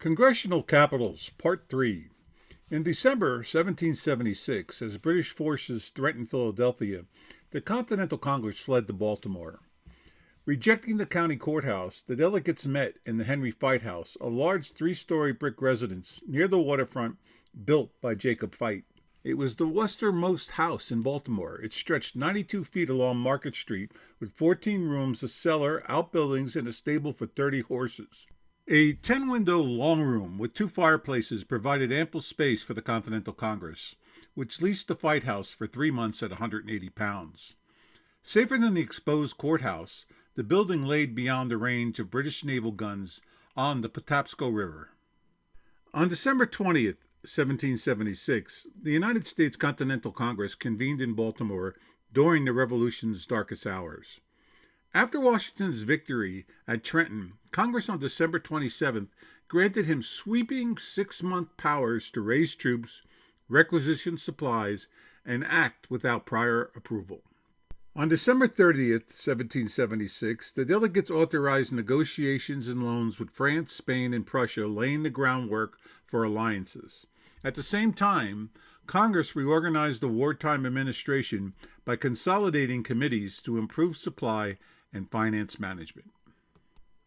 Congressional Capitals, Part 3. In December 1776, as British forces threatened Philadelphia, the Continental Congress fled to Baltimore. Rejecting the county courthouse, the delegates met in the Henry Fite House, a large three-story brick residence near the waterfront built by Jacob Fite. It was the westernmost house in Baltimore. It stretched 92 feet along Market Street with 14 rooms, a cellar, outbuildings, and a stable for 30 horses. A 10-window long room with 2 fireplaces provided ample space for the Continental Congress, which leased the Fite House for 3 months at £180. Safer than the exposed courthouse, the building laid beyond the range of British naval guns on the Patapsco River. On December 20th, 1776, the United States Continental Congress convened in Baltimore during the Revolution's darkest hours. After Washington's victory at Trenton, Congress on December 27th granted him sweeping 6-month powers to raise troops, requisition supplies, and act without prior approval. On December 30th, 1776, the delegates authorized negotiations and loans with France, Spain, and Prussia, laying the groundwork for alliances. At the same time, Congress reorganized the wartime administration by consolidating committees to improve supply and finance management.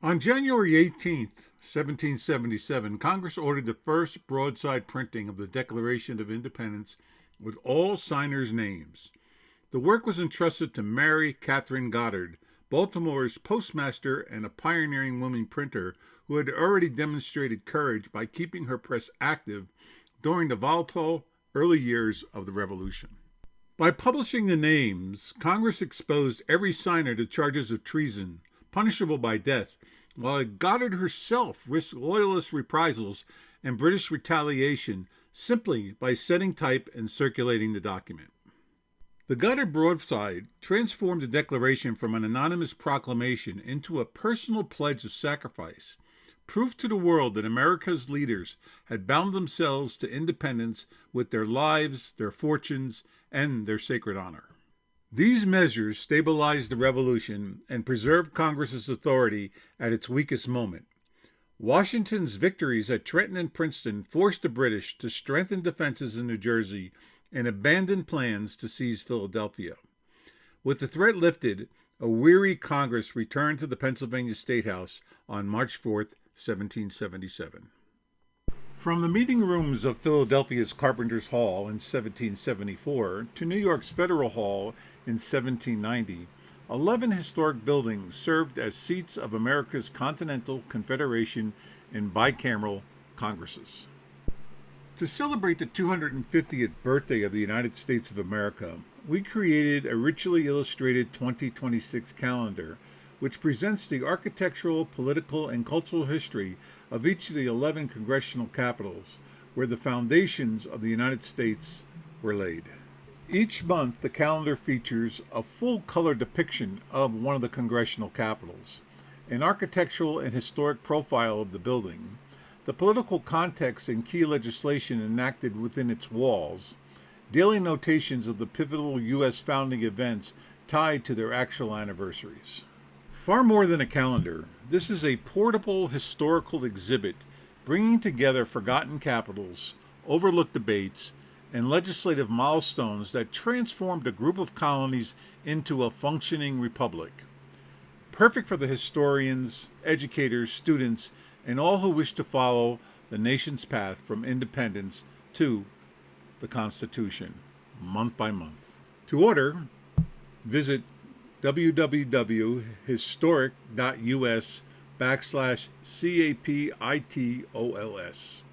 On January 18, 1777, Congress ordered the first broadside printing of the Declaration of Independence with all signers' names. The work was entrusted to Mary Catherine Goddard, Baltimore's postmaster and a pioneering woman printer who had already demonstrated courage by keeping her press active during the volatile early years of the Revolution. By publishing the names, Congress exposed every signer to charges of treason, punishable by death, while Goddard herself risked loyalist reprisals and British retaliation simply by setting type and circulating the document. The Goddard broadside transformed the Declaration from an anonymous proclamation into a personal pledge of sacrifice, proof to the world that America's leaders had bound themselves to independence with their lives, their fortunes, and their sacred honor. These measures stabilized the Revolution and preserved Congress's authority at its weakest moment. Washington's victories at Trenton and Princeton forced the British to strengthen defenses in New Jersey and abandon plans to seize Philadelphia. With the threat lifted, a weary Congress returned to the Pennsylvania State House on March 4, 1777. From the meeting rooms of Philadelphia's Carpenter's Hall in 1774 to New York's Federal Hall in 1790, 11 historic buildings served as seats of America's Continental, Confederation, and bicameral Congresses. To celebrate the 250th birthday of the United States of America, we created a richly illustrated 2026 calendar, which presents the architectural, political, and cultural history of each of the 11 congressional capitals, where the foundations of the United States were laid. Each month, the calendar features a full-color depiction of one of the congressional capitals, an architectural and historic profile of the building, the political context and key legislation enacted within its walls, daily notations of the pivotal U.S. founding events tied to their actual anniversaries. Far more than a calendar, this is a portable historical exhibit bringing together forgotten capitals, overlooked debates, and legislative milestones that transformed a group of colonies into a functioning republic. Perfect for the historians, educators, students, and all who wish to follow the nation's path from independence to the Constitution, month by month. To order, visit www.historic.us/CAPITOLS.